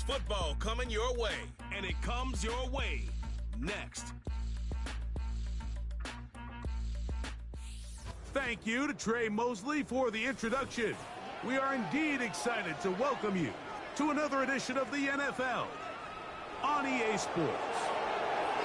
football coming your way, and it comes your way next. Thank you to Trey Mosley for the introduction. We are indeed excited to welcome you to another edition of the NFL on EA Sports.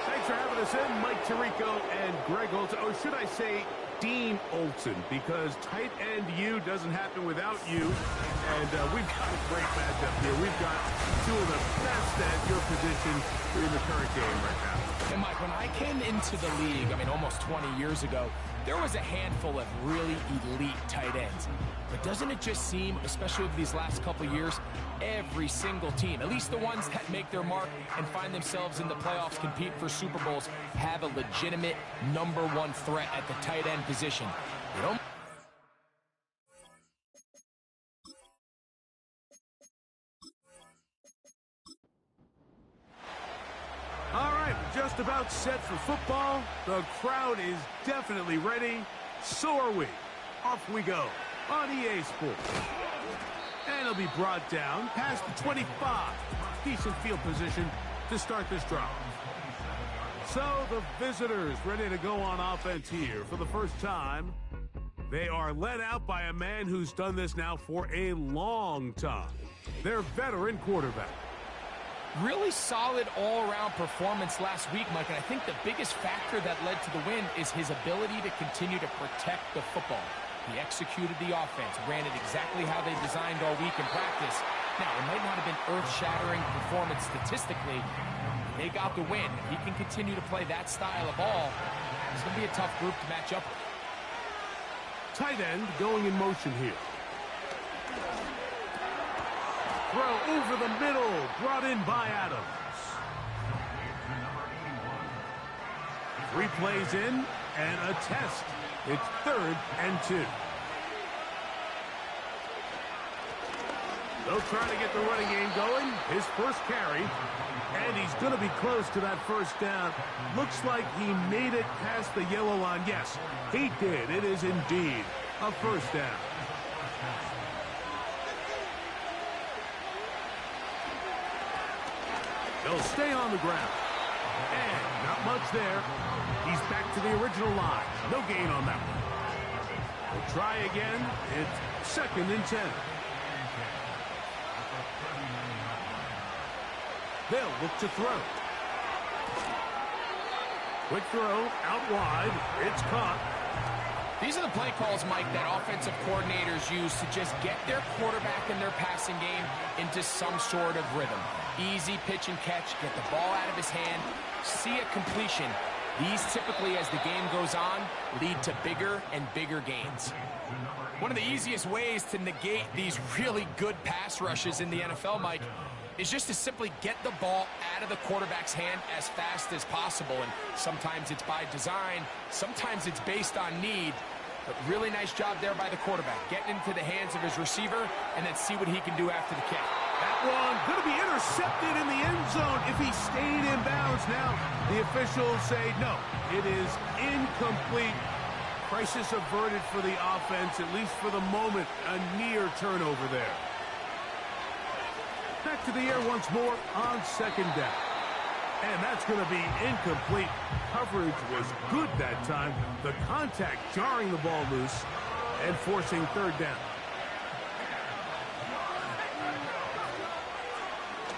Thanks for having us in, Mike Tirico and Greg Olson. Or should I say Dean Olson, because tight end U doesn't happen without you. And we've got a great matchup here. We've got two of the best at your position in the current game right now. And Mike, when I came into the league, almost 20 years ago, there was a handful of really elite tight ends. But doesn't it just seem, especially over these last couple of years, every single team, at least the ones that make their mark and find themselves in the playoffs, compete for Super Bowls, have a legitimate #1 threat at the tight end position. You know? All right, we're just about set for football. The crowd is definitely ready. So are we. Off we go on EA Sports. And it'll be brought down past the 25. Decent field position to start this drive. So the visitors ready to go on offense here for the first time. They are led out by a man who's done this now for a long time. Their veteran quarterback. Really solid all-around performance last week, Mike, and I think the biggest factor that led to the win is his ability to continue to protect the football. He executed the offense, ran it exactly how they designed all week in practice. Now, it might not have been earth-shattering performance statistically. They got the win. If he can continue to play that style of ball, it's going to be a tough group to match up with. Tight end going in motion here. Throw over the middle, brought in by Adams. 3 plays in, and a test. It's 3rd and 2. They'll try to get the running game going. His first carry, and he's going to be close to that first down. Looks like he made it past the yellow line. Yes, he did. It is indeed a first down. They'll stay on the ground. And not much there. He's back to the original line. No gain on that one. We'll try again. It's 2nd and 10. They'll look to throw. Quick throw, out wide. It's caught. These are the play calls, Mike, that offensive coordinators use to just get their quarterback and their passing game into some sort of rhythm. Easy pitch and catch, get the ball out of his hand, see a completion. These typically, as the game goes on, lead to bigger and bigger gains. One of the easiest ways to negate these really good pass rushes in the NFL, Mike, is just to simply get the ball out of the quarterback's hand as fast as possible. And sometimes it's by design, sometimes it's based on need. But really nice job there by the quarterback, getting into the hands of his receiver and then see what he can do after the kick. That one going to be intercepted in the end zone if he stayed in bounds. Now the officials say no, it is incomplete. Crisis averted for the offense, at least for the moment. A near turnover there. Back to the air once more on 2nd down. And that's going to be incomplete. Coverage was good that time. The contact jarring the ball loose and forcing 3rd down.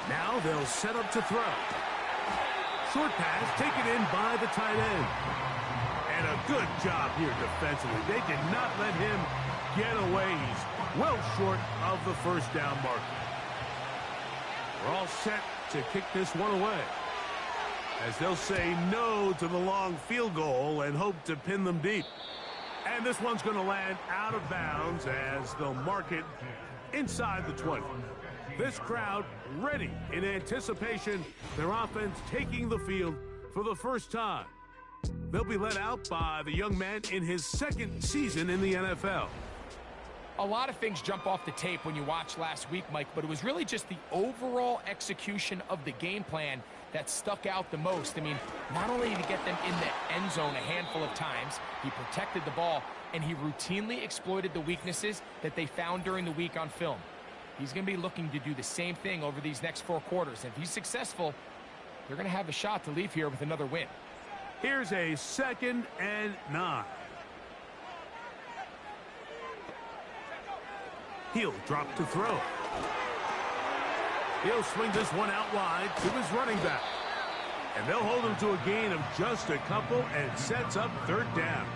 Now they'll set up to throw. Short pass taken in by the tight end. And a good job here defensively. They did not let him get away. He's well short of the first down marker. We're all set to kick this one away, as they'll say no to the long field goal and hope to pin them deep. And this one's going to land out of bounds as they'll mark it inside the 20. This crowd ready in anticipation, their offense taking the field for the first time. They'll be led out by the young man in his 2nd season in the NFL. A lot of things jump off the tape when you watch last week, Mike, but it was really just the overall execution of the game plan that stuck out the most. Not only did he get them in the end zone a handful of times, he protected the ball, and he routinely exploited the weaknesses that they found during the week on film. He's going to be looking to do the same thing over these next 4 quarters. If he's successful, they're going to have a shot to leave here with another win. Here's a 2nd and 9. He'll drop to throw. He'll swing this one out wide to his running back. And they'll hold him to a gain of just a couple and sets up 3rd down.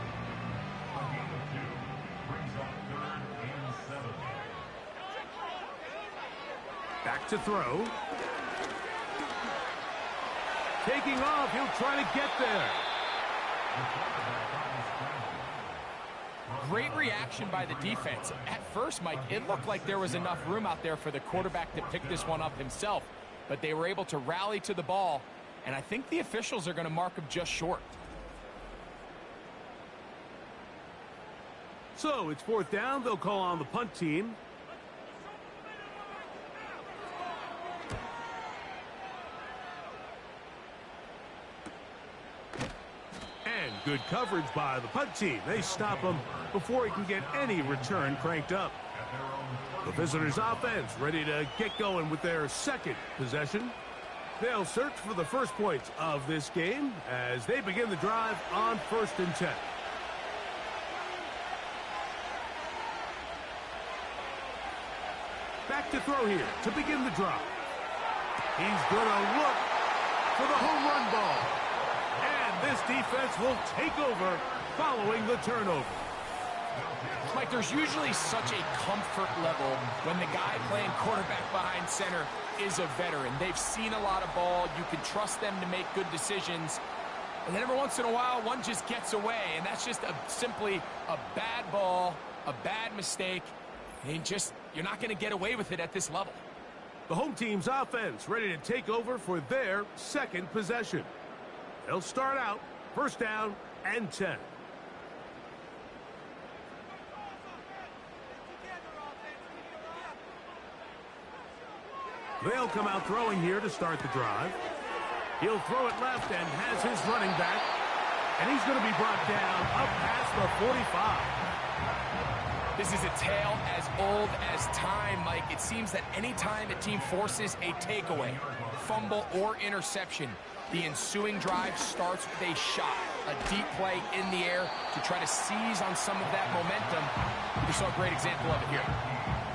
Back to throw. Taking off, he'll try to get there. Great reaction by the defense. At first, Mike, it looked like there was enough room out there for the quarterback to pick this one up himself. But they were able to rally to the ball, and I think the officials are going to mark him just short. So it's 4th down. They'll call on the punt team. And good coverage by the punt team. They stop him before he can get any return cranked up. The visitors' offense ready to get going with their 2nd possession. They'll search for the first points of this game as they begin the drive on 1st and 10. Back to throw here to begin the drive. He's going to look for the home run ball. And this defense will take over following the turnover. Mike, there's usually such a comfort level when the guy playing quarterback behind center is a veteran. They've seen a lot of ball. You can trust them to make good decisions. And then every once in a while, one just gets away. And that's just simply a bad ball, a bad mistake. And you're not going to get away with it at this level. The home team's offense ready to take over for their 2nd possession. They'll start out 1st down and 10. They'll come out throwing here to start the drive. He'll throw it left and has his running back. And he's going to be brought down up past the 45. This is a tale as old as time, Mike. It seems that any time a team forces a takeaway, fumble, or interception, the ensuing drive starts with a shot, a deep play in the air to try to seize on some of that momentum. We saw a great example of it here.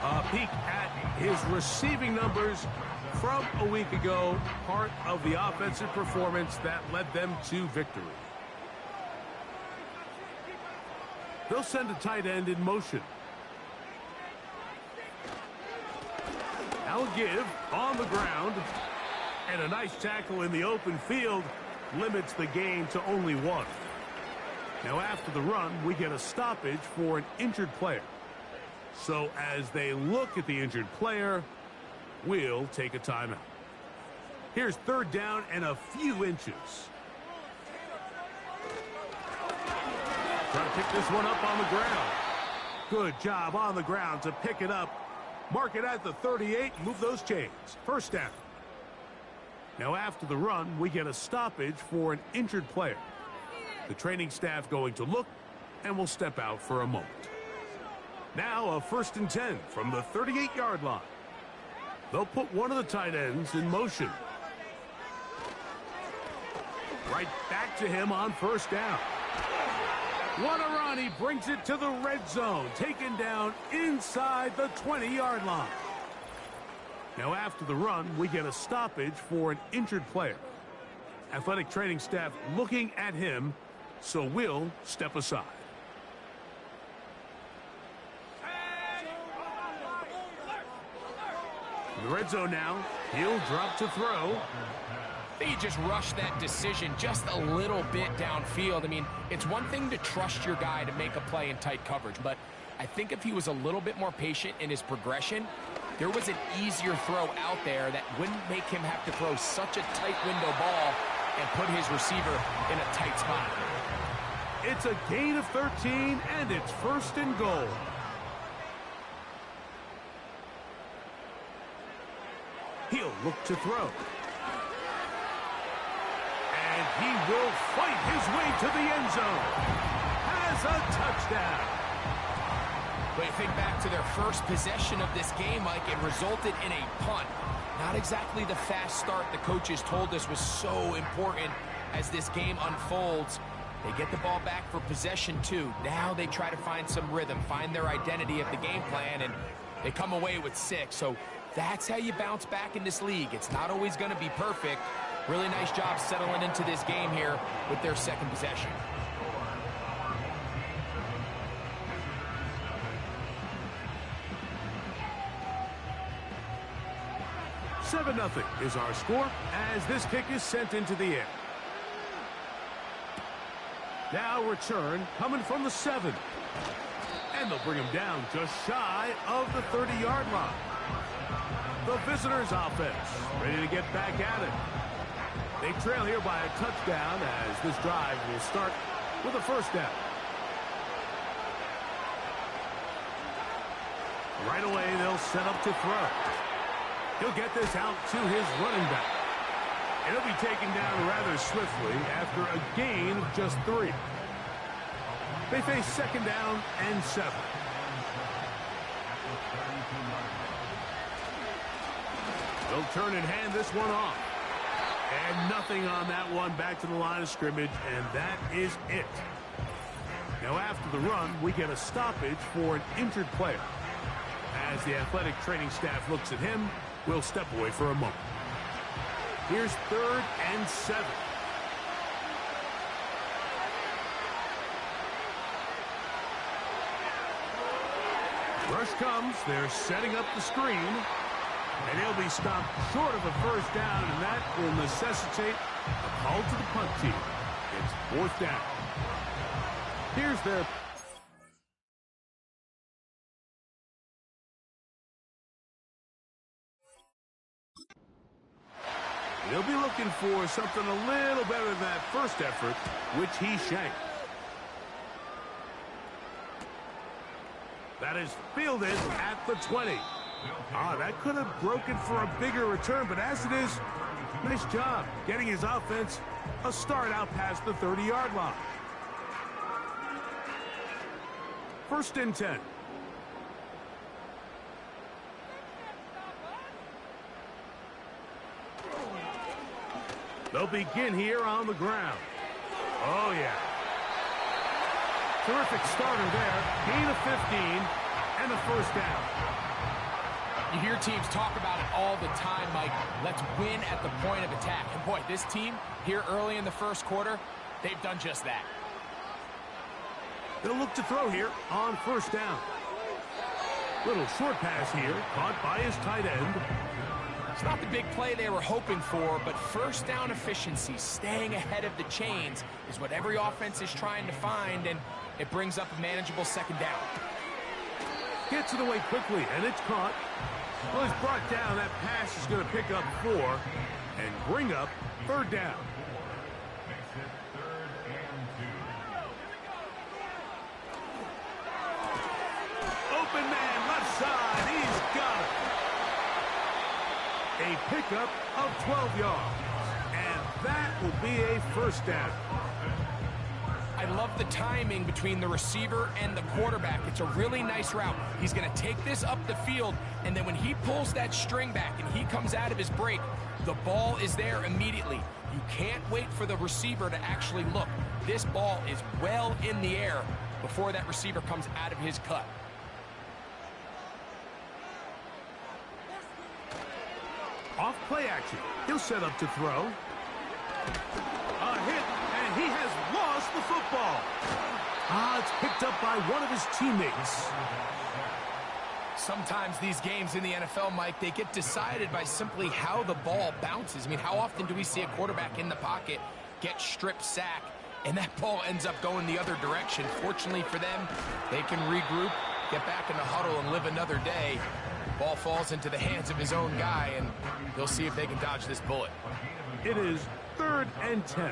A peek at his receiving numbers from a week ago, part of the offensive performance that led them to victory. They'll send a tight end in motion. Now give on the ground. And a nice tackle in the open field limits the gain to only 1. Now after the run, we get a stoppage for an injured player. So as they look at the injured player, we'll take a timeout. Here's 3rd down and a few inches. Trying to pick this one up on the ground. Good job on the ground to pick it up. Mark it at the 38, move those chains. 1st down. Now after the run, we get a stoppage for an injured player. The training staff going to look and will step out for a moment. Now a 1st and 10 from the 38-yard line. They'll put one of the tight ends in motion. Right back to him on 1st down. What a run. He brings it to the red zone. Taken down inside the 20-yard line. Now after the run, we get a stoppage for an injured player. Athletic training staff looking at him, so we'll step aside. In the red zone now, he'll drop to throw. He just rushed that decision just a little bit downfield. I mean, it's one thing to trust your guy to make a play in tight coverage, but I think if he was a little bit more patient in his progression, there was an easier throw out there that wouldn't make him have to throw such a tight window ball and put his receiver in a tight spot. It's a gain of 13, and it's 1st and goal. He'll look to throw. And he will fight his way to the end zone. Has a touchdown. But you think back to their first possession of this game, Mike, it resulted in a punt. Not exactly the fast start the coaches told us was so important as this game unfolds. They get the ball back for possession 2. Now they try to find some rhythm, find their identity of the game plan, and they come away with 6. So that's how you bounce back in this league. It's not always going to be perfect. Really nice job settling into this game here with their second possession. 7-0 is our score as this kick is sent into the air. Now return coming from the 7. And they'll bring him down just shy of the 30-yard line. The visitors' offense ready to get back at it. They trail here by a touchdown as this drive will start with a first down. Right away, they'll set up to throw. He'll get this out to his running back. And he'll be taken down rather swiftly after a gain of just 3. They face second down and 7. They'll turn and hand this one off. And nothing on that one, back to the line of scrimmage, and that is it. Now after the run, we get a stoppage for an injured player. As the athletic training staff looks at him, we'll step away for a moment. Here's 3rd and 7. Rush comes, they're setting up the screen, and he'll be stopped short of a first down, and that will necessitate a call to the punt team. It's 4th down. Here's their... He'll be looking for something a little better than that first effort, which he shanked. That is fielded at the 20. That could have broken for a bigger return, but as it is, nice job getting his offense a start out past the 30-yard line. 1st and 10. They'll begin here on the ground. Oh, yeah. Terrific starter there. Gain of 15 and a first down. You hear teams talk about it all the time, Mike. Let's win at the point of attack. And boy, this team here early in the first quarter, they've done just that. They'll look to throw here on first down. Little short pass here, caught by his tight end. It's not the big play they were hoping for, but first down efficiency, staying ahead of the chains, is what every offense is trying to find, and it brings up a manageable second down. Gets it away quickly, and it's caught. Well, he's brought down. That pass is going to pick up 4 and bring up 3rd down. Open man, left side. He's got it. A pickup of 12 yards. And that will be a first down. I love the timing between the receiver and the quarterback. It's a really nice route. He's going to take this up the field, and then when he pulls that string back and he comes out of his break, the ball is there immediately. You can't wait for the receiver to actually look. This ball is well in the air before that receiver comes out of his cut. Off play action. He'll set up to throw. A hit, and he has lost the football. It's picked up by one of his teammates. Sometimes these games in the NFL, Mike, they get decided by simply how the ball bounces. I mean, how often do we see a quarterback in the pocket get strip sack, and that ball ends up going the other direction? Fortunately for them, they can regroup, get back in the huddle, and live another day. Ball falls into the hands of his own guy, and they'll see if they can dodge this bullet. It is 3rd and 10.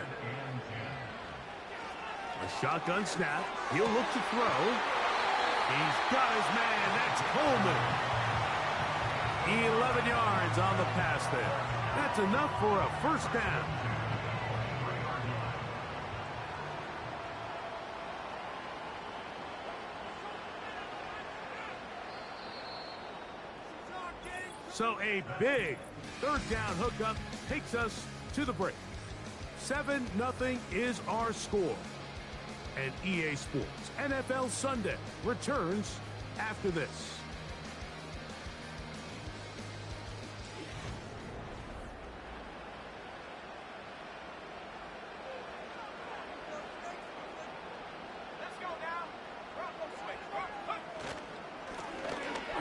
A shotgun snap. He'll look to throw. He's got his man. That's Coleman. 11 yards on the pass there. That's enough for a first down. So a big third down hookup takes us to the break. 7-0 is our score. And EA Sports NFL Sunday returns after this.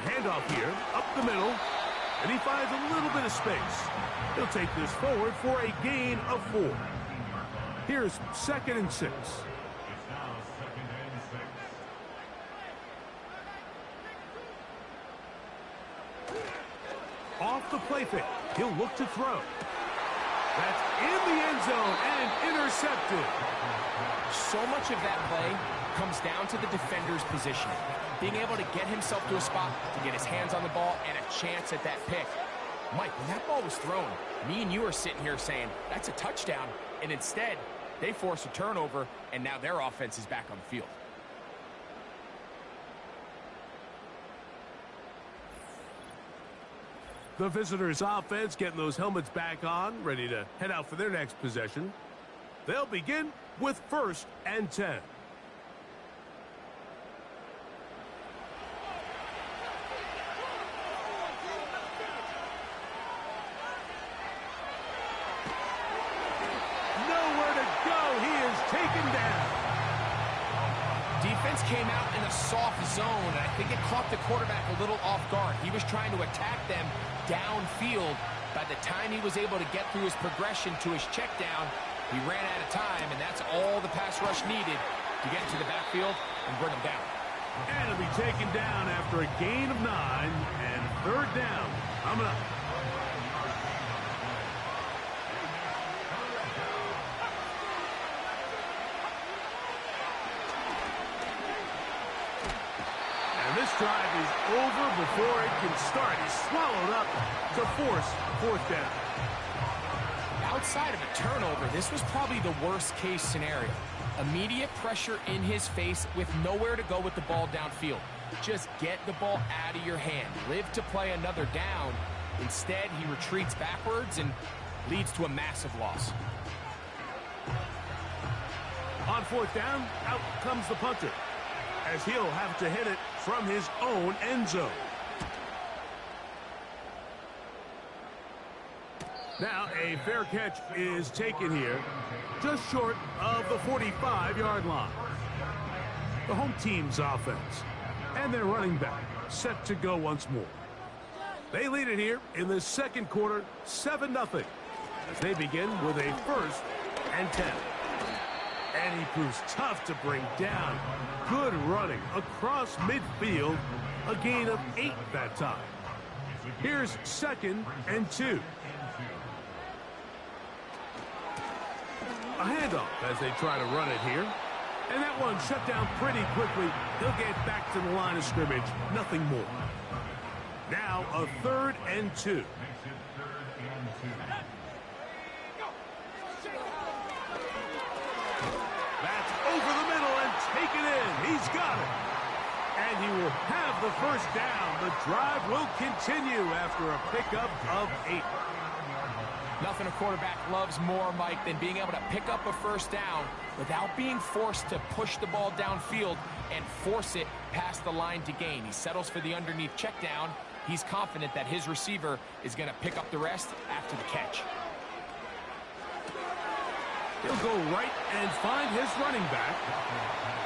Handoff here, up the middle, and he finds a little bit of space. He'll take this forward for a gain of 4. Here's 2nd and 6. Off the play fake, he'll look to throw. That's in the end zone and intercepted. So much of that play comes down to the defender's positioning. Being able to get himself to a spot, to get his hands on the ball, and a chance at that pick. Mike, when that ball was thrown, me and you are sitting here saying, that's a touchdown. And instead, they force a turnover, and now their offense is back on the field. The visitors' offense getting those helmets back on, ready to head out for their next possession. They'll begin with 1st and 10. Nowhere to go. He is taken down. Defense came out in a soft zone, and I think it caught the quarterback a little off guard. He was trying to attack them downfield. By the time he was able to get through his progression to his check down, he ran out of time, and that's all the pass rush needed to get to the backfield and bring him down. And he'll be taken down after a gain of 9 and 3rd down coming up. And this drive is over before it can start. He's swallowed up to force 4th down. Outside of a turnover, this was probably the worst-case scenario. Immediate pressure in his face with nowhere to go with the ball downfield. Just get the ball out of your hand. Live to play another down. Instead, he retreats backwards and leads to a massive loss. On 4th down, out comes the punter, as he'll have to hit it from his own end zone. Now a fair catch is taken here, just short of the 45-yard line. The home team's offense and their running back set to go once more. They lead it here in the 2nd quarter, 7-0, as they begin with a 1st and 10. And he proves tough to bring down. Good running across midfield, a gain of 8 that time. Here's 2nd and 2. A handoff as they try to run it here. And that one shut down pretty quickly. He'll get back to the line of scrimmage. Nothing more. Now a 3rd and 2. That's over the middle and taken in. He's got it. And he will have the 1st down. The drive will continue after a pickup of 8. Nothing a quarterback loves more, Mike, than being able to pick up a 1st down without being forced to push the ball downfield and force it past the line to gain. He settles for the underneath check down. He's confident that his receiver is going to pick up the rest after the catch. He'll go right and find his running back.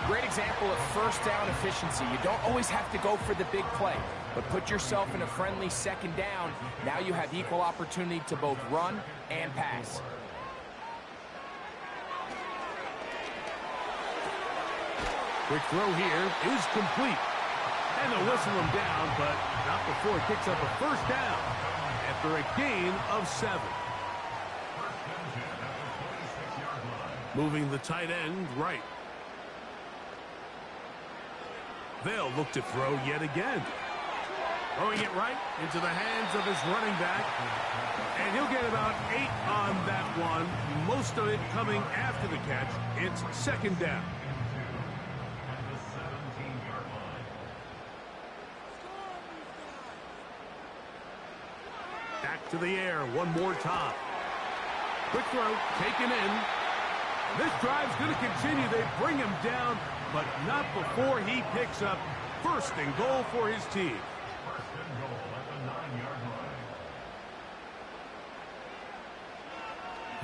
Great example of 1st down efficiency. You don't always have to go for the big play, but put yourself in a friendly 2nd down. Now you have equal opportunity to both run and pass. Quick throw here is complete. And they'll whistle him down, but not before it picks up a 1st down after a gain of 7. Moving the tight end right. They'll look to throw yet again. Throwing it right into the hands of his running back. And he'll get about 8 on that one. Most of it coming after the catch. It's 2nd down. to the air one more time. Quick throw, taken in. This drive's going to continue. They bring him down, but not before he picks up first and goal for his team.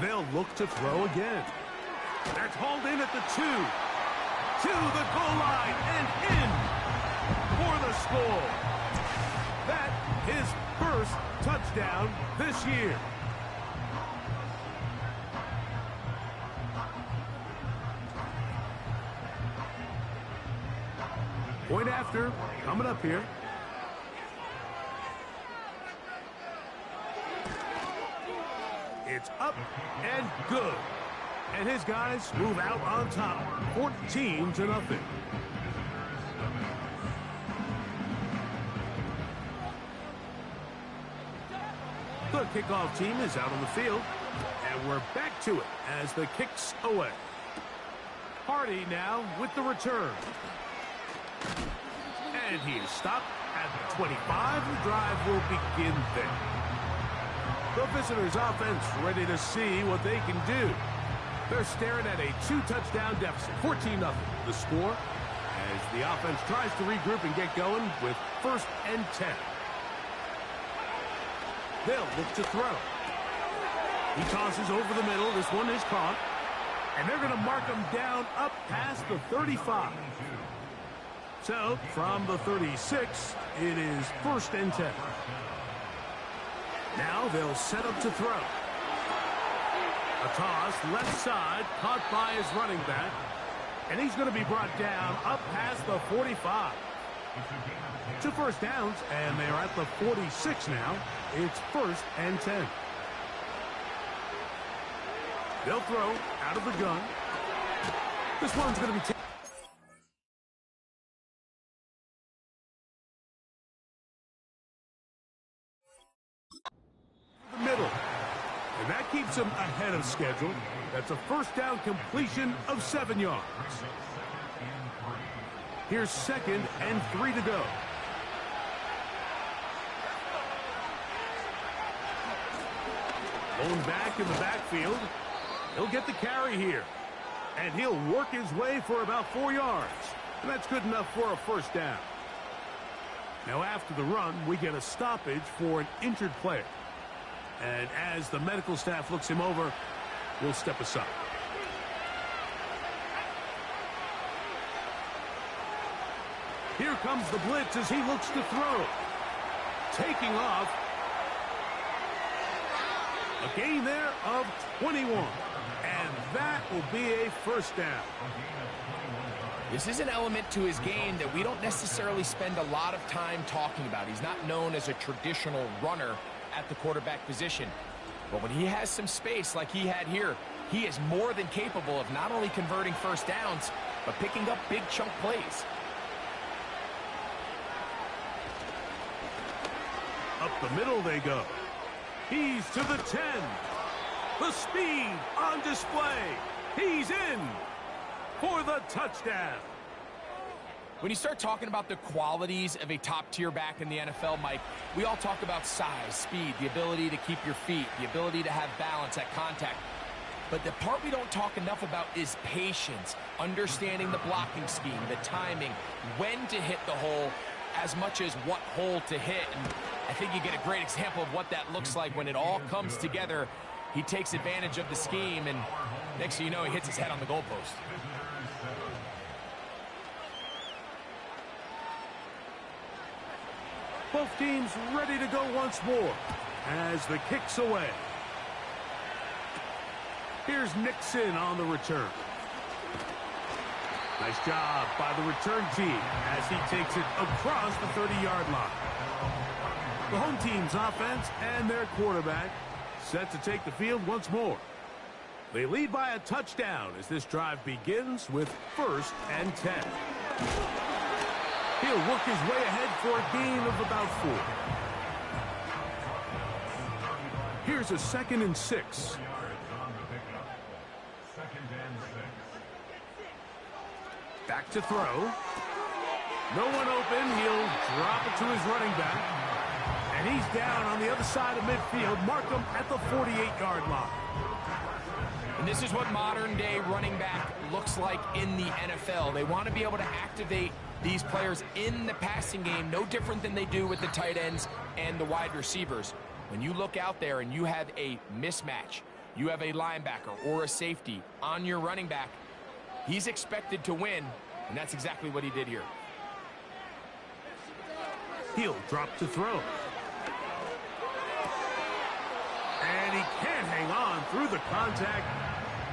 They'll look to throw again. That's hauled in at the 2. To the goal line and in for the score. That his first touchdown this year. Point after, coming up here. It's up and good. And his guys move out on top, 14-0. The kickoff team is out on the field, and we're back to it as the kick's away. Hardy now with the return. And he is stopped at the 25. The drive will begin there. The visitors' offense ready to see what they can do. They're staring at a 2-touchdown deficit, 14-0. The score as the offense tries to regroup and get going with 1st and 10. They'll look to throw. He tosses over the middle. This one is caught. And they're going to mark him down up past the 35. So, from the 36, it is 1st and 10. Now they'll set up to throw. A toss, left side, caught by his running back. And he's going to be brought down up past the 45. 2 first downs, and they're at the 46 now. It's 1st and 10. They'll throw out of the gun. This one's going to be taken. The middle. And that keeps him ahead of schedule. That's a 1st down completion of 7 yards. Here's 2nd and 3 to go. Going back in the backfield. He'll get the carry here. And he'll work his way for about 4 yards. And that's good enough for a 1st down. Now after the run, we get a stoppage for an injured player. And as the medical staff looks him over, we'll step aside. Here comes the blitz as he looks to throw. Taking off. A gain there of 21. And that will be a 1st down. This is an element to his game that we don't necessarily spend a lot of time talking about. He's not known as a traditional runner at the quarterback position. But when he has some space like he had here, he is more than capable of not only converting 1st downs, but picking up big chunk plays. Up the middle they go. He's to the 10. The speed on display. He's in for the touchdown. When you start talking about the qualities of a top-tier back in the NFL, Mike, we all talk about size, speed, the ability to keep your feet, the ability to have balance at contact. But the part we don't talk enough about is patience, understanding the blocking scheme, the timing, when to hit the hole, as much as what hole to hit. And I think you get a great example of what that looks like when it all comes together. He takes advantage of the scheme, and next thing you know, he hits his head on the goalpost. Both teams ready to go once more as the kick's away. Here's Nixon on the return. Nice job by the return team as he takes it across the 30-yard line. The home team's offense and their quarterback set to take the field once more. They lead by a touchdown as this drive begins with 1st and 10. He'll work his way ahead for a gain of about 4. Here's a 2nd and 6. Back to throw. No one open. He'll drop it to his running back. And he's down on the other side of midfield. Mark him at the 48-yard line. And this is what modern-day running back looks like in the NFL. They want to be able to activate these players in the passing game, no different than they do with the tight ends and the wide receivers. When you look out there and you have a mismatch, you have a linebacker or a safety on your running back, he's expected to win, and that's exactly what he did here. He'll drop to throw. And he can't hang on through the contact.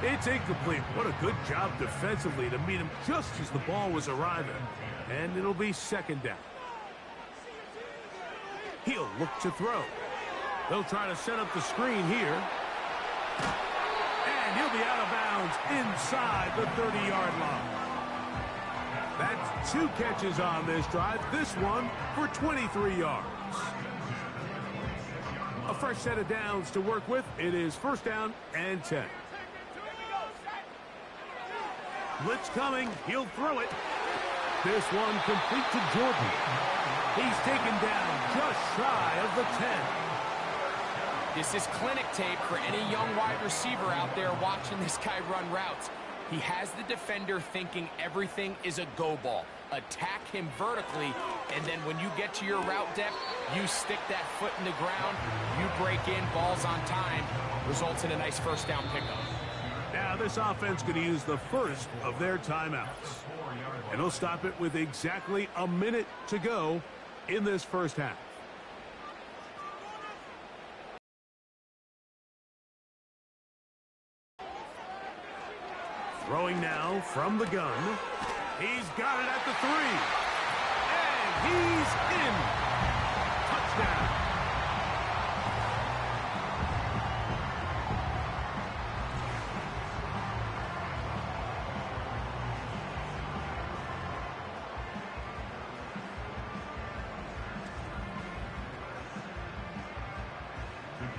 It's incomplete. What a good job defensively to meet him just as the ball was arriving. And it'll be second down. He'll look to throw. They'll try to set up the screen here. And he'll be out of bounds inside the 30-yard line. That's 2 catches on this drive. This one for 23 yards. A fresh set of downs to work with. It is first down and 10. Blitz coming. He'll throw it. This one complete to Jordan. He's taken down just shy of the 10. This is clinic tape for any young wide receiver out there watching this guy run routes. He has the defender thinking everything is a go ball. Attack him vertically, and then when you get to your route depth, you stick that foot in the ground, you break in, balls on time, results in a nice first down pickup. Now this offense going to use the first of their timeouts. And they'll stop it with exactly a minute to go in this first half. Throwing now from the gun. He's got it at the 3. And he's in. Touchdown.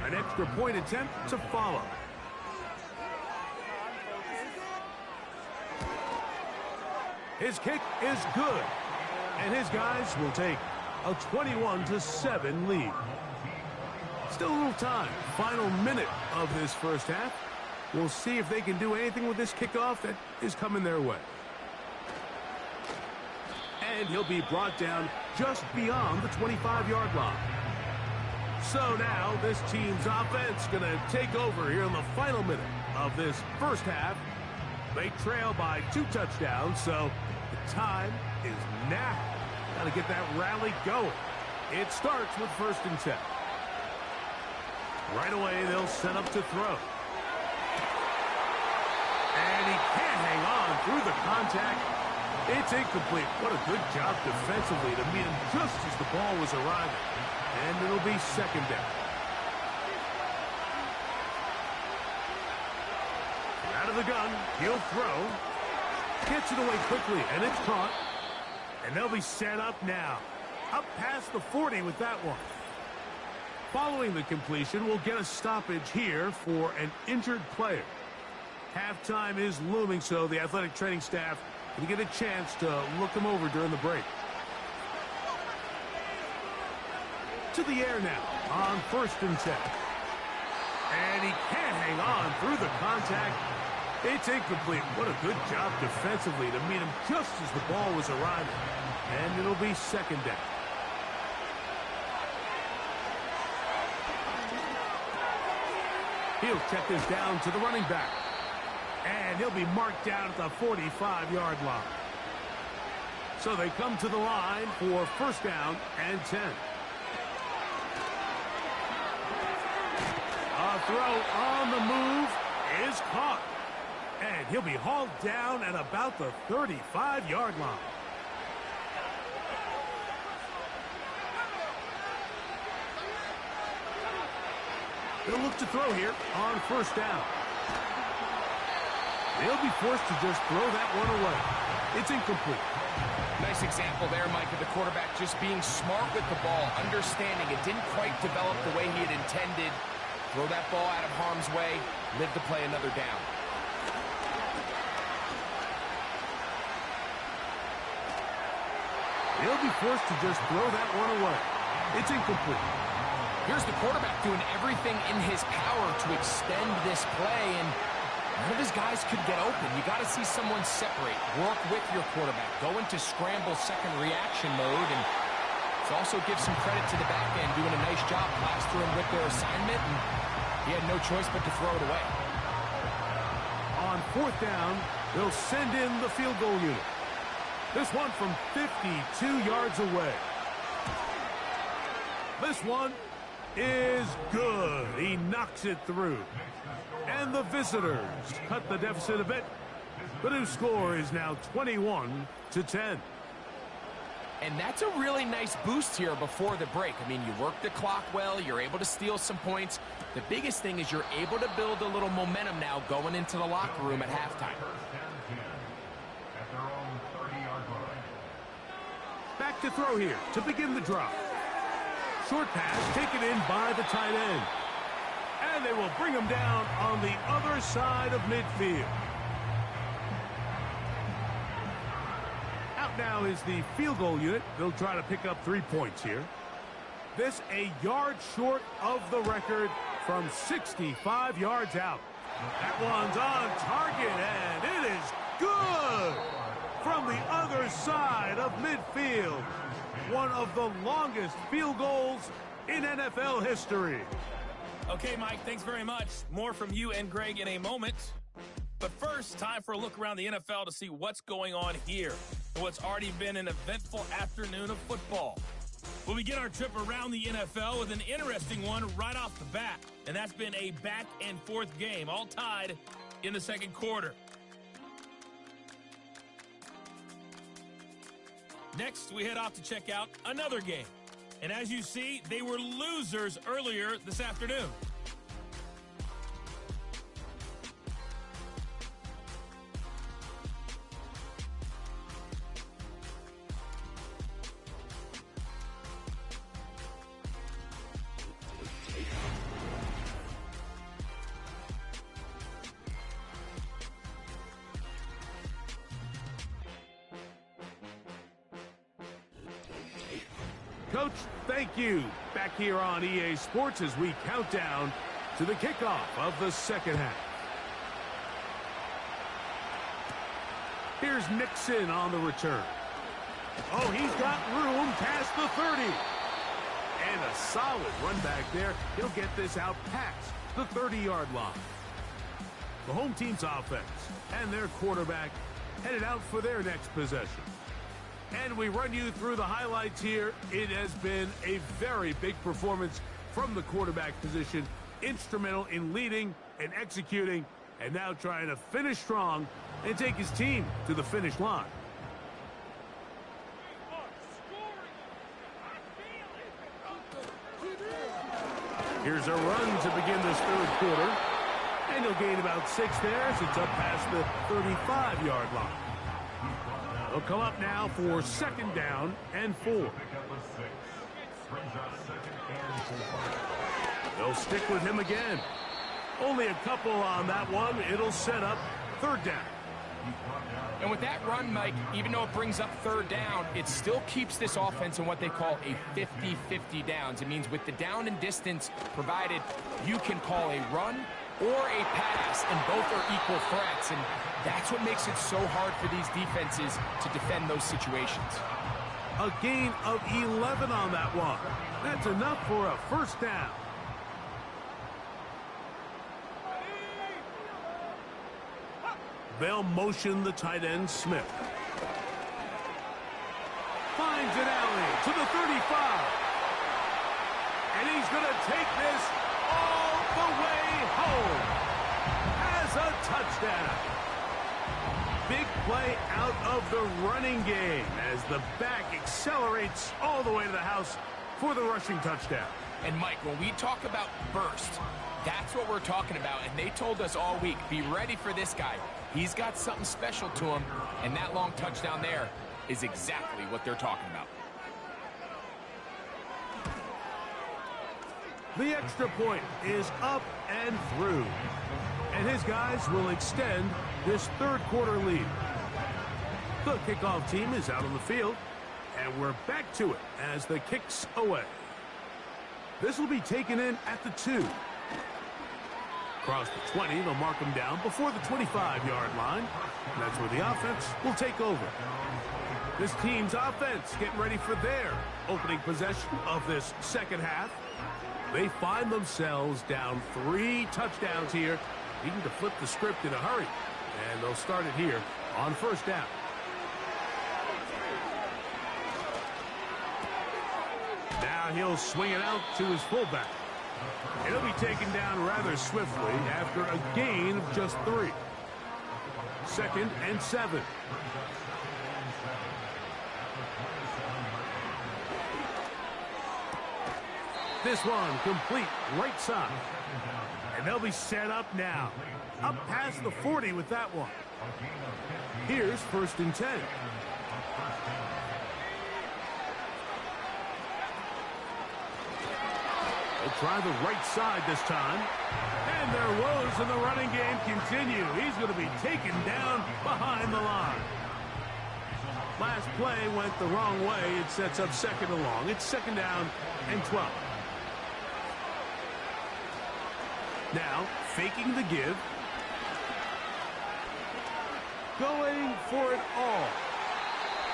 An extra point attempt to follow. His kick is good, and his guys will take a 21-7 lead. Still a little time. Final minute of this first half. We'll see if they can do anything with this kickoff that is coming their way. And he'll be brought down just beyond the 25-yard line. So now this team's offense going to take over here in the final minute of this first half. They trail by 2 touchdowns, so the time is now. Got to get that rally going. It starts with first and 10. Right away, they'll set up to throw. And he can't hang on through the contact. It's incomplete. What a good job defensively to meet him just as the ball was arriving. And it'll be second down. Out of the gun, he'll throw. Gets it away quickly, and it's caught. And they'll be set up now. Up past the 40 with that one. Following the completion, we'll get a stoppage here for an injured player. Halftime is looming, so the athletic training staff can get a chance to look him over during the break. To the air now on first and 10. And he can't hang on through the contact. It's incomplete. What a good job defensively to meet him just as the ball was arriving. And it'll be second down. He'll check this down to the running back. And he'll be marked down at the 45-yard line. So they come to the line for first down and 10. A throw on the move is caught. And he'll be hauled down at about the 35-yard line. They'll look to throw here on first down. They'll be forced to just throw that one away. It's incomplete. Nice example there, Mike, of the quarterback just being smart with the ball, understanding it didn't quite develop the way he had intended. Throw that ball out of harm's way, live to play another down. They'll be forced to just throw that one away. It's incomplete. Here's the quarterback doing everything in his power to extend this play, and none of his guys could get open. You got to see someone separate, work with your quarterback, go into scramble second reaction mode, and also give some credit to the back end, doing a nice job plastering with their assignment, and he had no choice but to throw it away. On fourth down, they'll send in the field goal unit. This one from 52 yards away. This one is good. He knocks it through. And the visitors cut the deficit a bit. The new score is now 21-10. And that's a really nice boost here before the break. I mean, you work the clock well, you're able to steal some points. The biggest thing is you're able to build a little momentum now going into the locker room at halftime. Back to throw here to begin the drive. Short pass taken in by the tight end. And they will bring him down on the other side of midfield. Out now is the field goal unit. They'll try to pick up 3 points here. This a yard short of the record from 65 yards out. That one's on target, and it is good from the other side of midfield. One of the longest field goals in NFL history. Okay, Mike, thanks very much. More from you and Greg in a moment. But first, time for a look around the NFL to see what's going on here and what's already been an eventful afternoon of football. We'll begin our trip around the NFL with an interesting one right off the bat, and that's been a back-and-forth game, all tied in the second quarter. Next, we head off to check out another game. And as you see, they were losers earlier this afternoon. Coach, thank you. Back here on EA Sports as we count down to the kickoff of the second half. Here's Nixon on the return. Oh, he's got room past the 30. And a solid run back there. He'll get this out past the 30-yard line. The home team's offense and their quarterback headed out for their next possession. And we run you through the highlights here. It has been a very big performance from the quarterback position. Instrumental in leading and executing, and now trying to finish strong and take his team to the finish line. Here's a run to begin this third quarter. And he'll gain about 6 there as it's up past the 35-yard line. They'll come up now for second down and 4. They'll stick with him again. Only a couple on that one. It'll set up third down. And with that run, Mike, even though it brings up third down, it still keeps this offense in what they call a 50-50 downs. It means with the down and distance provided, you can call a run or a pass, and both are equal threats. And that's what makes it so hard for these defenses to defend those situations. A gain of 11 on that one. That's enough for a first down. They'll motion the tight end, Smith. Finds an alley to the 35. And he's going to take this all the way home as a touchdown. Big play out of the running game as the back accelerates all the way to the house for the rushing touchdown. And, Mike, when we talk about burst, that's what we're talking about. And they told us all week, be ready for this guy. He's got something special to him, and that long touchdown there is exactly what they're talking about. The extra point is up and through. And his guys will extend this third quarter lead. The kickoff team is out on the field, and we're back to it as the kick's away. This will be taken in at the 2. Across the 20, they'll mark him down before the 25-yard line. And that's where the offense will take over. This team's offense getting ready for their opening possession of this second half. They find themselves down 3 touchdowns here, needing to flip the script in a hurry. And they'll start it here on first down. Now he'll swing it out to his fullback. It'll be taken down rather swiftly after a gain of just 3. 2nd and 7. This one complete right side. And they'll be set up now. Up past the 40 with that one. Here's 1st and 10. They'll try the right side this time. And their woes in the running game continue. He's going to be taken down behind the line. Last play went the wrong way. It sets up 2nd and long. It's 2nd down and 12. Now, faking the give. Going for it all.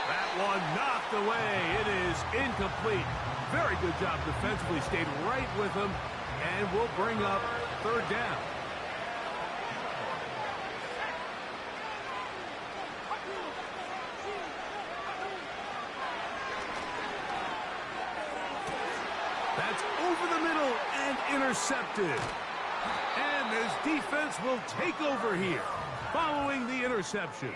That one knocked away. It is incomplete. Very good job defensively. Stayed right with him. And will bring up 3rd down. That's over the middle and intercepted. And this defense will take over here following the interception.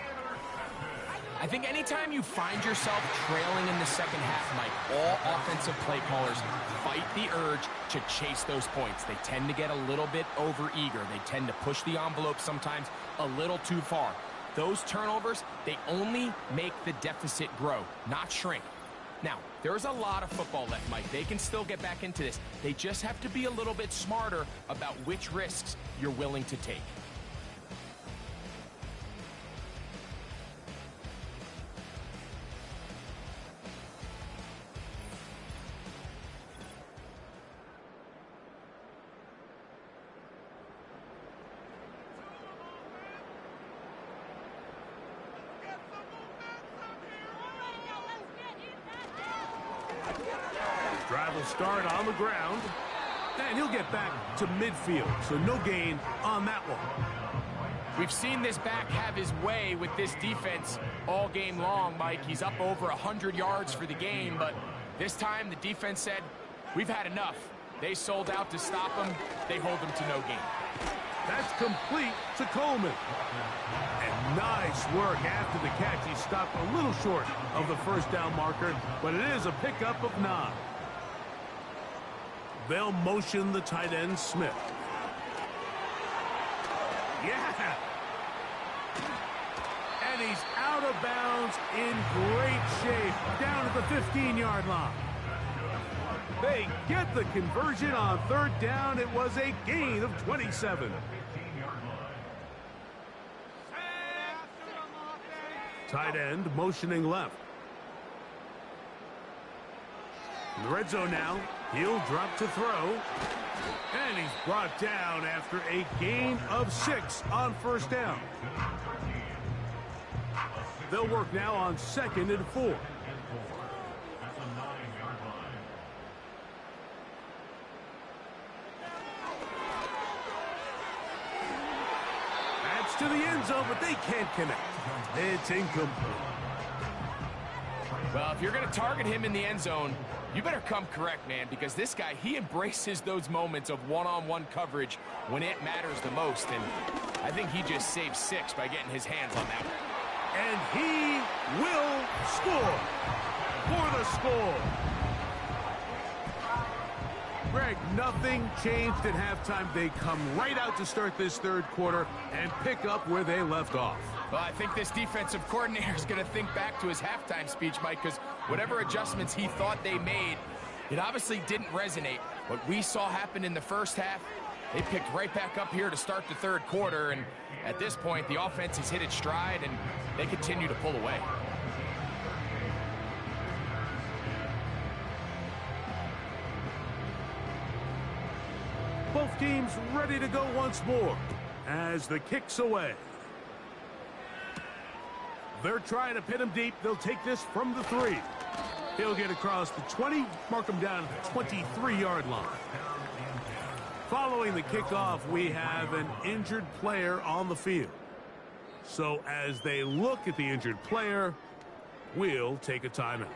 I think anytime you find yourself trailing in the second half, Mike, all offensive play callers fight the urge to chase those points. They tend to get a little bit overeager. They tend to push the envelope sometimes a little too far. Those turnovers, they only make the deficit grow, not shrink. Now, there's a lot of football left, Mike. They can still get back into this. They just have to be a little bit smarter about which risks you're willing to take. Drive will start on the ground, and he'll get back to midfield, so no gain on that one. We've seen this back have his way with this defense all game long, Mike. He's up over 100 yards for the game, but this time the defense said, we've had enough. They sold out to stop him. They hold him to no gain. That's complete to Coleman. And nice work after the catch. He stopped a little short of the 1st down marker, but it is a pickup of 9. They'll motion the tight end, Smith. Yeah! And he's out of bounds in great shape, down at the 15-yard line. They get the conversion on 3rd down. It was a gain of 27. Tight end motioning left. In the red zone now. He'll drop to throw. And he's brought down after a gain of 6 on 1st down. They'll work now on 2nd and 4. That's to the end zone, but they can't connect. It's incomplete. Well, if you're going to target him in the end zone, you better come correct, man, because this guy, he embraces those moments of one-on-one coverage when it matters the most, and I think he just saved 6 by getting his hands on that one. And he will score for the score. Greg, nothing changed at halftime. They come right out to start this 3rd quarter and pick up where they left off. Well, I think this defensive coordinator is going to think back to his halftime speech, Mike, because whatever adjustments he thought they made, it obviously didn't resonate. What we saw happen in the 1st half, they picked right back up here to start the 3rd quarter, and at this point, the offense has hit its stride, and they continue to pull away. team's ready to go once more as the kick's away. They're trying to pin him deep. They'll take this from the 3. He'll get across the 20, mark him down at the 23-yard line. Following the kickoff, we have an injured player on the field. So as they look at the injured player, we'll take a timeout.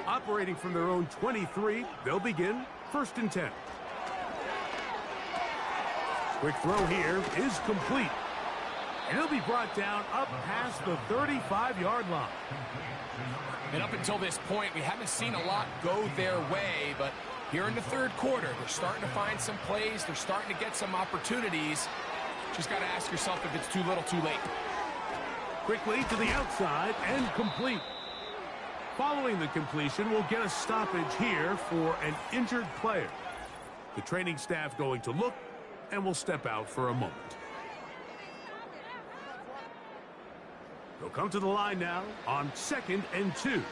Operating from their own 23, they'll begin 1st and 10. Quick throw here is complete. And he'll be brought down up past the 35-yard line. And up until this point, we haven't seen a lot go their way, but here in the 3rd quarter, they're starting to find some plays. They're starting to get some opportunities. Just got to ask yourself if it's too little, too late. Quickly to the outside and complete. Following the completion, we'll get a stoppage here for an injured player. The training staff going to look, and will step out for a moment. They'll come to the line now on 2nd and 2.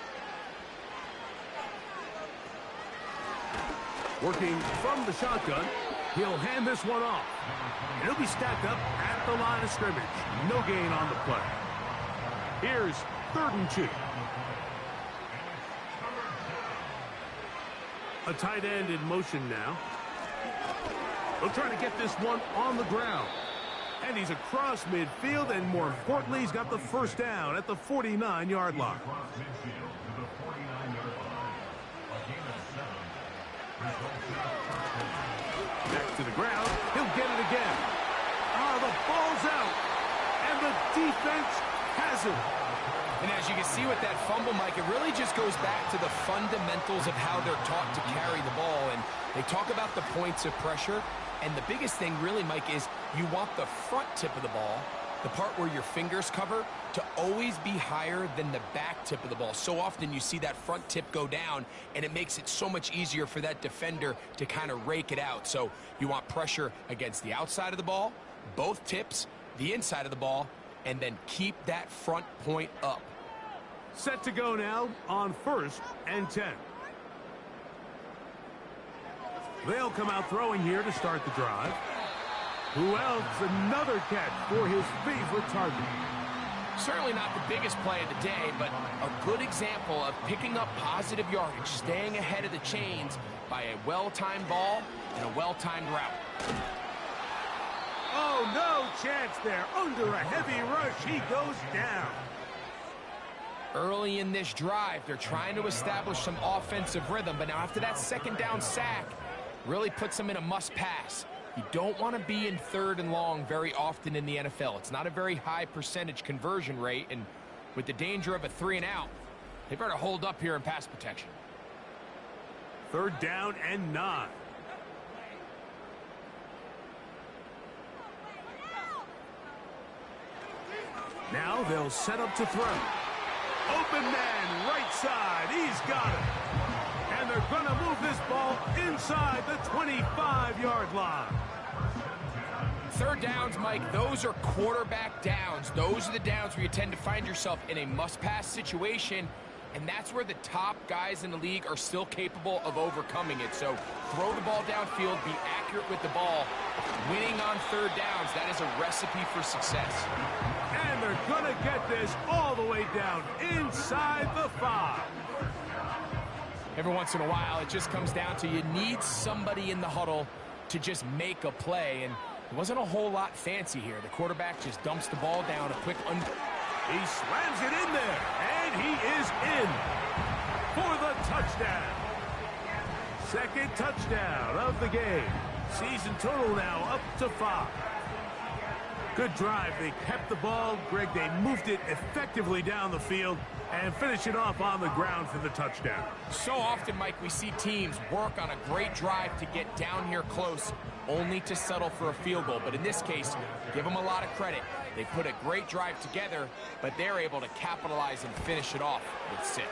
Working from the shotgun, he'll hand this one off. And he'll be stacked up at the line of scrimmage. No gain on the play. Here's 3rd and 2. A tight end in motion now. They'll try to get this one on the ground. And he's across midfield, and more importantly, he's got the 1st down at the 49-yard line. Back to the ground. He'll get it again. The ball's out. And the defense has it. And as you can see with that fumble, Mike, it really just goes back to the fundamentals of how they're taught to carry the ball. And they talk about the points of pressure. And the biggest thing really, Mike, is you want the front tip of the ball, the part where your fingers cover, to always be higher than the back tip of the ball. So often you see that front tip go down, and it makes it so much easier for that defender to kind of rake it out. So you want pressure against the outside of the ball, both tips, the inside of the ball, and then keep that front point up. Set to go now on 1st and 10. They'll come out throwing here to start the drive. Who else? Another catch for his favorite target. Certainly not the biggest play of the day, but a good example of picking up positive yardage, staying ahead of the chains by a well-timed ball and a well-timed route. Oh, no chance there. Under a heavy rush, he goes down. Early in this drive, they're trying to establish some offensive rhythm, but now after that 2nd down sack, really puts them in a must-pass. You don't want to be in 3rd and long very often in the NFL. It's not a very high percentage conversion rate, and with the danger of a 3-and-out, they better hold up here in pass protection. 3rd down and 9. Now they'll set up to throw. Open man, right side. He's got it. And they're going to move this ball inside the 25-yard line. 3rd downs, Mike, those are quarterback downs. Those are the downs where you tend to find yourself in a must-pass situation, and that's where the top guys in the league are still capable of overcoming it. So throw the ball downfield, be accurate with the ball. Winning on 3rd downs, that is a recipe for success. And they're going to get this all the way down inside the 5. Every once in a while, it just comes down to you need somebody in the huddle to just make a play, and it wasn't a whole lot fancy here. The quarterback just dumps the ball down, a quick He slams it in there, and he is in for the touchdown. 2nd touchdown of the game. Season total now up to 5. Good drive. They kept the ball. Greg, they moved it effectively down the field and finish it off on the ground for the touchdown. So often, Mike, we see teams work on a great drive to get down here close, only to settle for a field goal. But in this case, give them a lot of credit. They put a great drive together, but they're able to capitalize and finish it off with 6.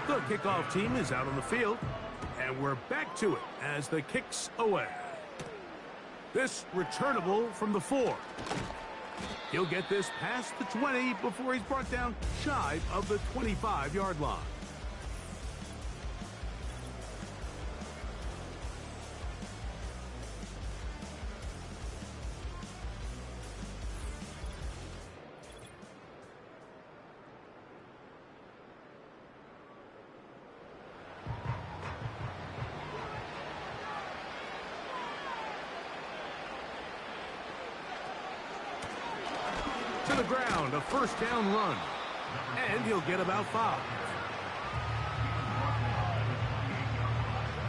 The kickoff team is out on the field, and we're back to it as the kick's away. This returnable from the 4. He'll get this past the 20 before he's brought down shy of the 25-yard line. To the ground, a first down run. And he'll get about 5.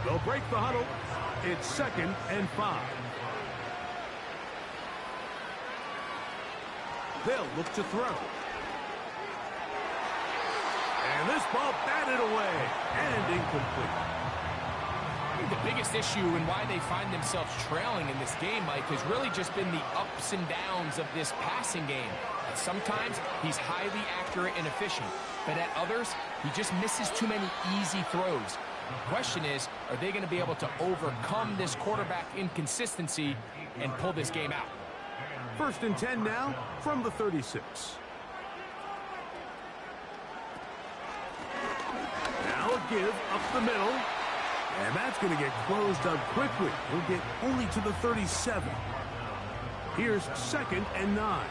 They'll break the huddle. It's 2nd and 5. They'll look to throw. And this ball batted away and incomplete. The biggest issue and why they find themselves trailing in this game, Mike, has really just been the ups and downs of this passing game. And sometimes he's highly accurate and efficient, but at others, he just misses too many easy throws. The question is, are they going to be able to overcome this quarterback inconsistency and pull this game out? 1st and 10 now from the 36. Now a give up the middle. And that's going to get closed up quickly. He'll get only to the 37. Here's 2nd and 9.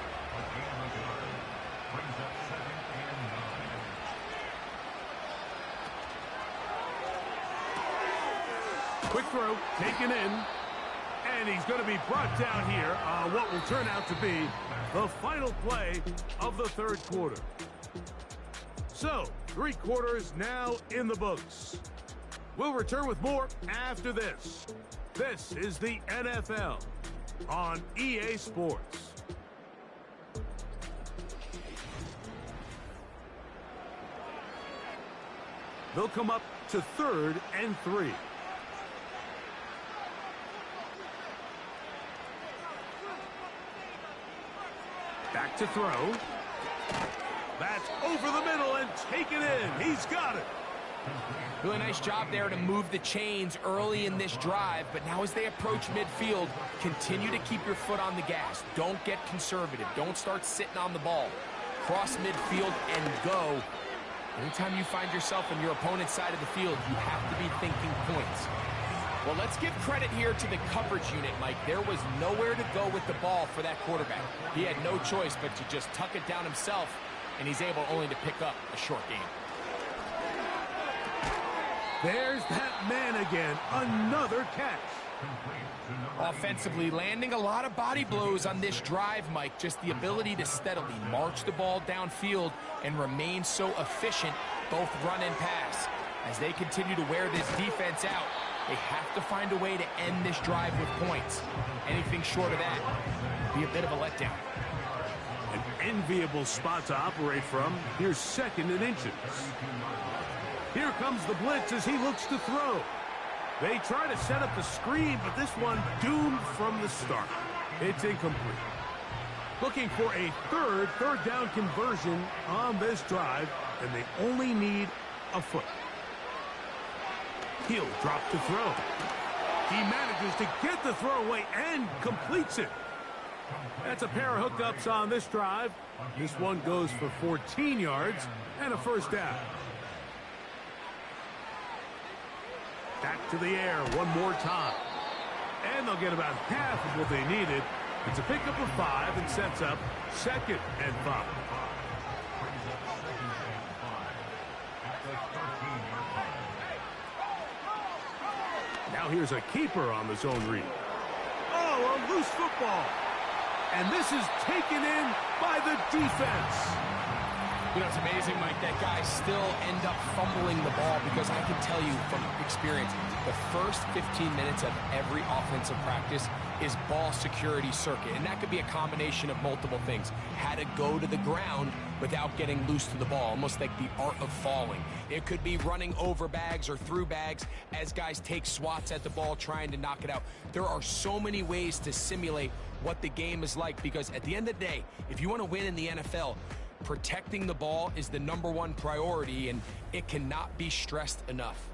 Quick throw, taken in. And he's going to be brought down here on what will turn out to be the final play of the 3rd quarter. So, 3 quarters now in the books. We'll return with more after this. This is the NFL on EA Sports. They'll come up to 3rd and 3. Back to throw. That's over the middle and taken in. He's got it. Really nice job there to move the chains early in this drive, but now as they approach midfield, continue to keep your foot on the gas. Don't get conservative. Don't start sitting on the ball. Cross midfield and go. Anytime you find yourself on your opponent's side of the field, you have to be thinking points. Well, let's give credit here to the coverage unit, Mike. There was nowhere to go with the ball for that quarterback. He had no choice but to just tuck it down himself, and he's able only to pick up a short gain. There's that man again. Another catch. Offensively, landing a lot of body blows on this drive, Mike. Just the ability to steadily march the ball downfield and remain so efficient, both run and pass. As they continue to wear this defense out, they have to find a way to end this drive with points. Anything short of that would be a bit of a letdown. An enviable spot to operate from. Here's 2nd and inches. Here comes the blitz as he looks to throw. They try to set up the screen, but this one doomed from the start. It's incomplete. Looking for a third down conversion on this drive, and they only need a foot. He'll drop to throw. He manages to get the throw away and completes it. That's a pair of hookups on this drive. This one goes for 14 yards and a first down. Back to the air one more time. And they'll get about half of what they needed. It's a pickup of 5 and sets up 2nd and 5. Now here's a keeper on the zone read. Oh, a loose football. And this is taken in by the defense. You know, it's amazing, Mike, that guys still end up fumbling the ball because I can tell you from experience, the first 15 minutes of every offensive practice is ball security circuit. And that could be a combination of multiple things. How to go to the ground without getting loose to the ball, almost like the art of falling. It could be running over bags or through bags as guys take swats at the ball trying to knock it out. There are so many ways to simulate what the game is like because at the end of the day, if you want to win in the NFL, protecting the ball is the #1 priority, and it cannot be stressed enough.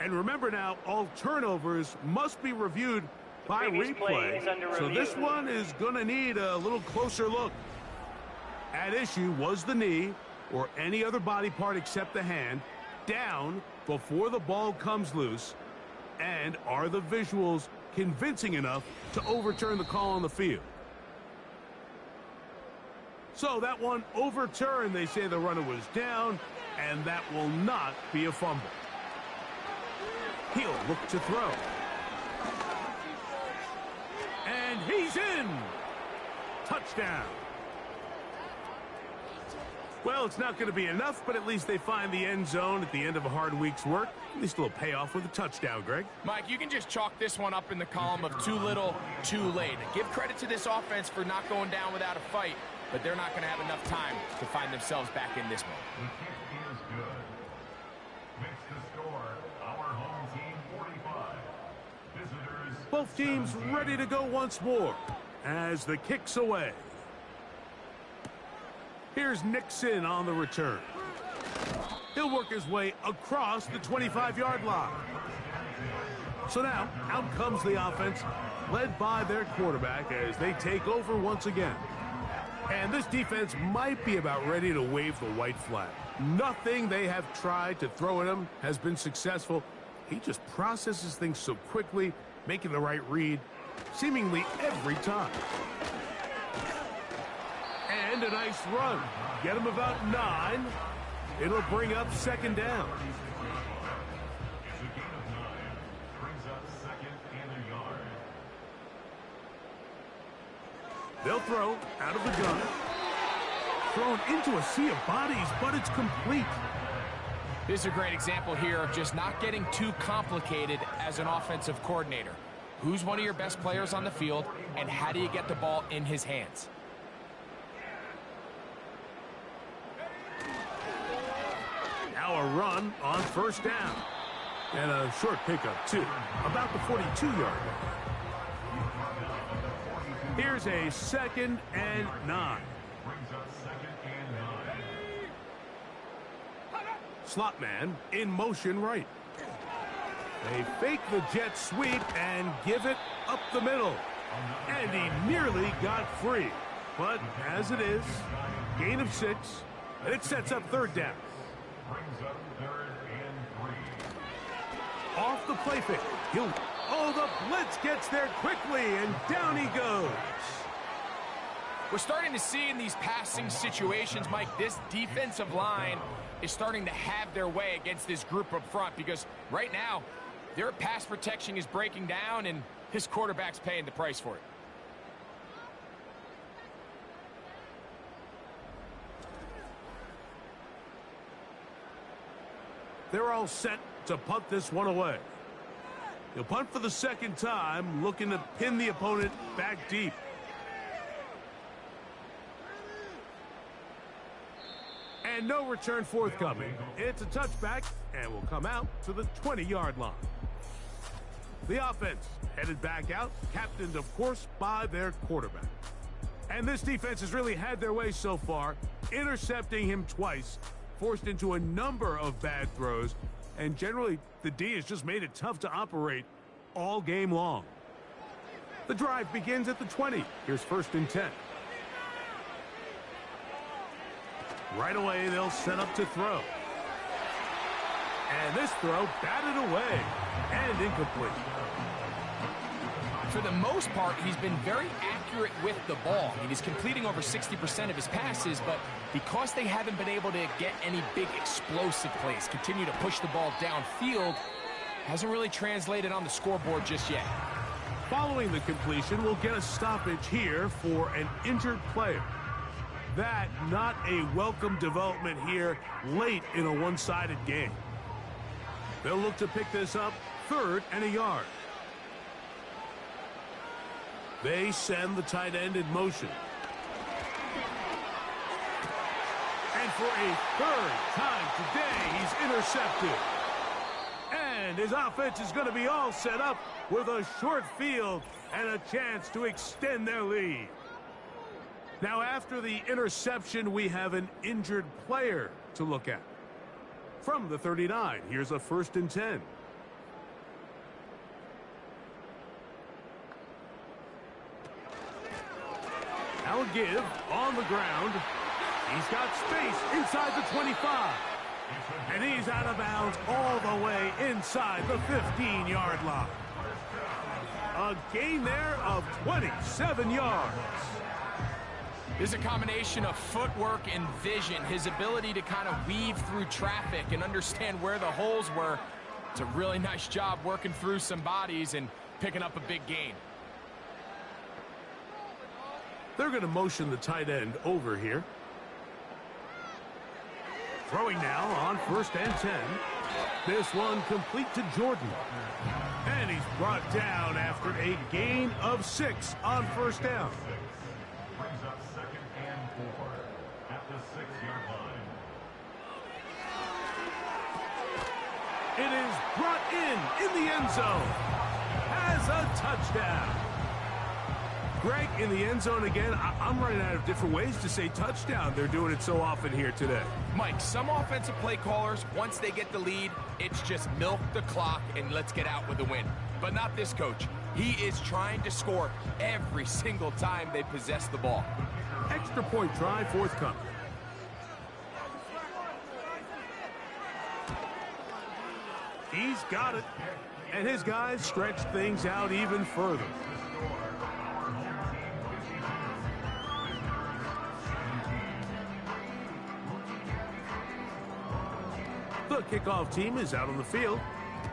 And remember now, all turnovers must be reviewed by replay. So this one is going to need a little closer look. At issue was the knee, or any other body part except the hand, down before the ball comes loose. And are the visuals convincing enough to overturn the call on the field? So that one overturned. They say the runner was down, and that will not be a fumble. He'll look to throw. And he's in. Touchdown. Well, it's not going to be enough, but at least they find the end zone at the end of a hard week's work. At least a little payoff with a touchdown, Greg. Mike, you can just chalk this one up in the column of too little, too late. Give credit to this offense for not going down without a fight, but they're not going to have enough time to find themselves back in this one. The kick is good. Makes the score, our home team 45. Visitors. Both teams 17. ready to go once more as the kick's away. Here's Nixon on the return. He'll work his way across the 25-yard line. So now, out comes the offense, led by their quarterback as they take over once again. And this defense might be about ready to wave the white flag. Nothing they have tried to throw at him has been successful. He just processes things so quickly, making the right read, seemingly every time. And a nice run. Get him about 9. It'll bring up second down. It's a gain of 9. Brings up second and a yard. They'll throw out of the gun. Thrown into a sea of bodies, but it's complete. This is a great example here of just not getting too complicated as an offensive coordinator. Who's one of your best players on the field, and how do you get the ball in his hands? Now a run on first down. And a short pickup, too. About the 42-yard line. Here's a 2nd and 9. Brings up second and 9. Slot man in motion right. They fake the jet sweep and give it up the middle. And he nearly got free. But as it is, gain of 6, and it sets up third down. Brings up third and 3. Off the play fake. Oh, the blitz gets there quickly, and down he goes. We're starting to see in these passing situations, Mike, this defensive line is starting to have their way against this group up front, because right now, their pass protection is breaking down, and his quarterback's paying the price for it. They're all set to punt this one away. He'll punt for the second time, looking to pin the opponent back deep. And no return forthcoming. It's a touchback, and will come out to the 20-yard line. The offense headed back out, captained, of course, by their quarterback. And this defense has really had their way so far, intercepting him twice, forced into a number of bad throws, and generally the D has just made it tough to operate all game long. The drive begins at the 20. Here's 1st and 10. Right away, they'll set up to throw. And this throw batted away and incomplete. For the most part, he's been very accurate with the ball. He's completing over 60% of his passes, but because they haven't been able to get any big explosive plays, continue to push the ball downfield, hasn't really translated on the scoreboard just yet. Following the completion, we'll get a stoppage here for an injured player. That not a welcome development here late in a one-sided game. They'll look to pick this up 3rd and a yard. They send the tight end in motion. And for a 3rd time today, he's intercepted. And his offense is going to be all set up with a short field and a chance to extend their lead. Now, after the interception, we have an injured player to look at. From the 39, here's a 1st and 10. Now a give on the ground. He's got space inside the 25. And he's out of bounds all the way inside the 15-yard line. A gain there of 27 yards. There's a combination of footwork and vision, his ability to kind of weave through traffic and understand where the holes were. It's a really nice job working through some bodies and picking up a big gain. They're going to motion the tight end over here. Throwing now on 1st and 10. This one complete to Jordan. And he's brought down after a gain of 6 on 1st down. Brings up 2nd and 4 at the 6-yard line. It is brought in the end zone. Has a touchdown. Greg, in the end zone again. I'm running out of different ways to say touchdown. They're doing it so often here today. Mike, some offensive play callers, once they get the lead, it's just milk the clock and let's get out with a win. But not this coach. He is trying to score every single time they possess the ball. Extra point try forthcoming. He's got it. And his guys stretch things out even further. The kickoff team is out on the field,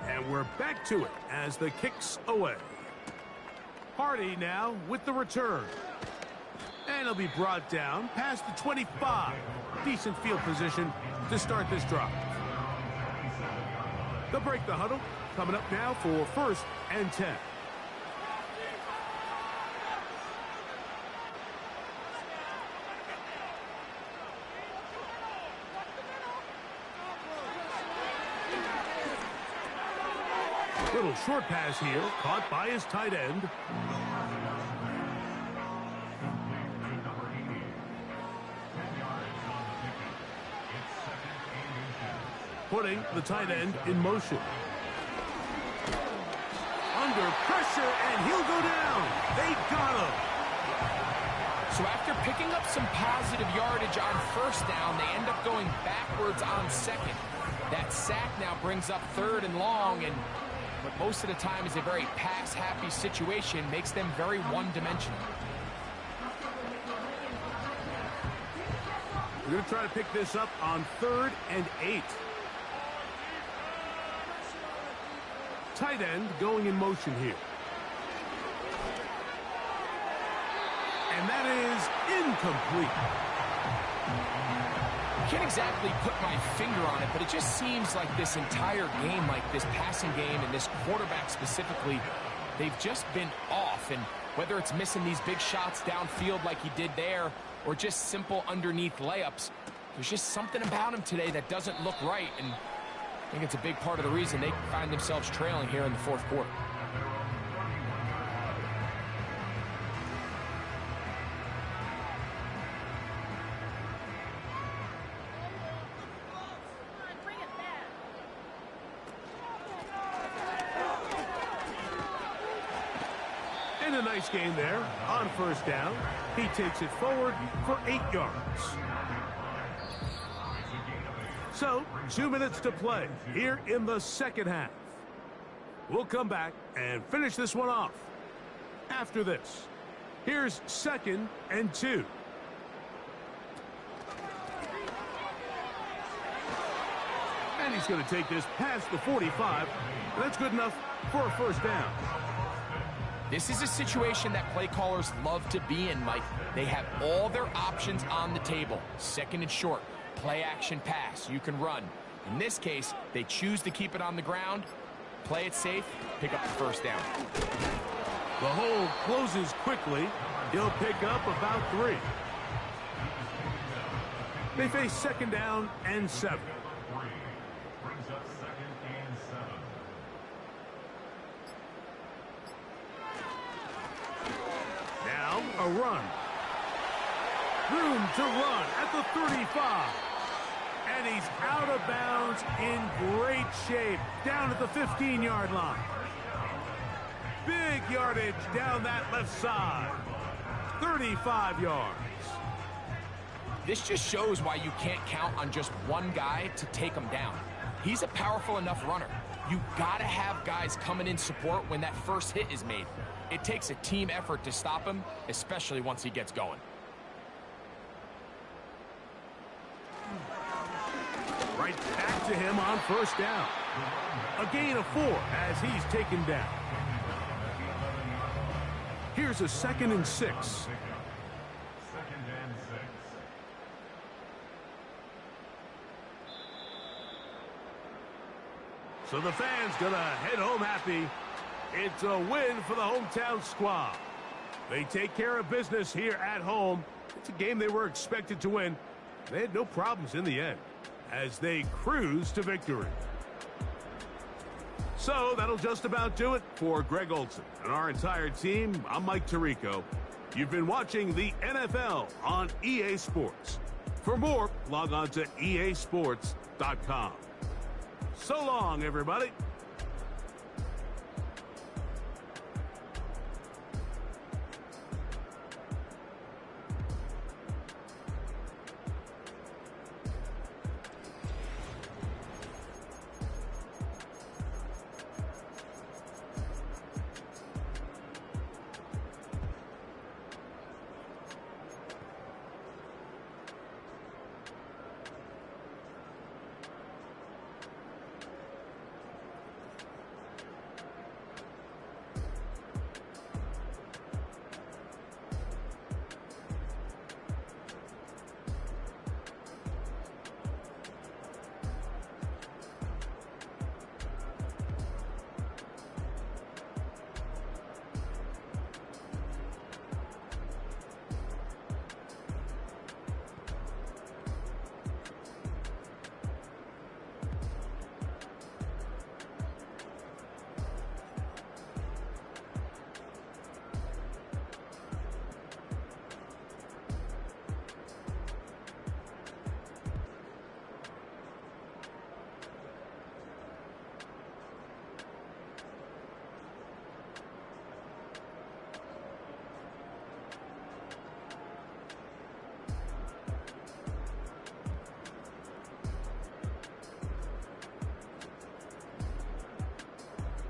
and we're back to it as the kick's away. Hardy now with the return. And he'll be brought down past the 25. Decent field position to start this drive. They'll break the huddle. Coming up now for 1st and 10. Little short pass here, caught by his tight end. Putting the tight end in motion. Under pressure, and he'll go down. They got him. So after picking up some positive yardage on 1st down, they end up going backwards on 2nd. That sack now brings up 3rd and long, and what most of the time is a very pass-happy situation makes them very one-dimensional. We're going to try to pick this up on 3rd and 8. Tight end going in motion here. And that is incomplete. I can't exactly put my finger on it, but it just seems like this entire game, like this passing game and this quarterback specifically, they've just been off. And whether it's missing these big shots downfield like he did there or just simple underneath layups, there's just something about him today that doesn't look right. And I think it's a big part of the reason they find themselves trailing here in the 4th quarter. And a nice gain there on 1st down. He takes it forward for 8 yards. So, 2 minutes to play here in the 2nd half. We'll come back and finish this one off after this. Here's 2nd and 2. And he's going to take this past the 45. And that's good enough for a 1st down. This is a situation that play callers love to be in, Mike. They have all their options on the table. 2nd and short. Play action pass. You can run. In this case, they choose to keep it on the ground, play it safe, pick up the 1st down. The hole closes quickly. He'll pick up about 3. They face 2nd down and 7. Brings up 2nd and 7. Now a run. Room to run at the 35. And he's out of bounds in great shape down at the 15-yard line. Big yardage down that left side. 35 yards. This just shows why you can't count on just one guy to take him down. He's a powerful enough runner. You gotta have guys coming in support when that first hit is made. It takes a team effort to stop him, especially once he gets going. Right back to him on first down. A gain of 4 as he's taken down. Here's a 2nd and 6. Second and 6. So the fans gonna head home happy. It's a win for the hometown squad. They take care of business here at home. It's a game they were expected to win. They had no problems in the end as they cruise to victory. So that'll just about do it for Greg Olson and our entire team. I'm Mike Tirico. You've been watching the NFL on EA Sports. For more, log on to easports.com. So long, everybody.